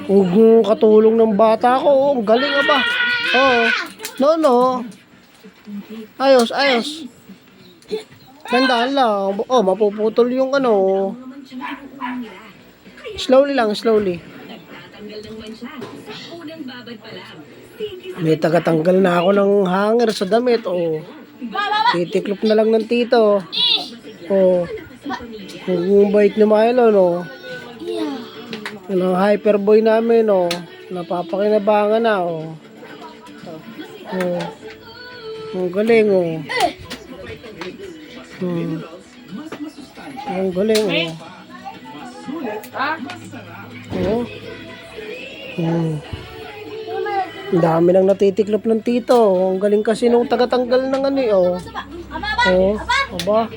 Huwag katulong ng bata ko. Oh, ang galing ba? Oo. No. Ayos. Tandaan lang. Oh, mapuputol yung ano. Slowly lang. May tagatanggal na ako ng hanger sa damit. Oh. Titiklop na lang ng tito. Oh. Ang bait ni Milo, no? Ang hyperboy namin, no? Napapakinabangan na, oh. Oh. Ang galing, oh. Ang galing, oh. Oh. Ang dami nang natitiklop ng tito. Ang galing kasi nung tagatanggal ng ano, oh. Oh. Aba.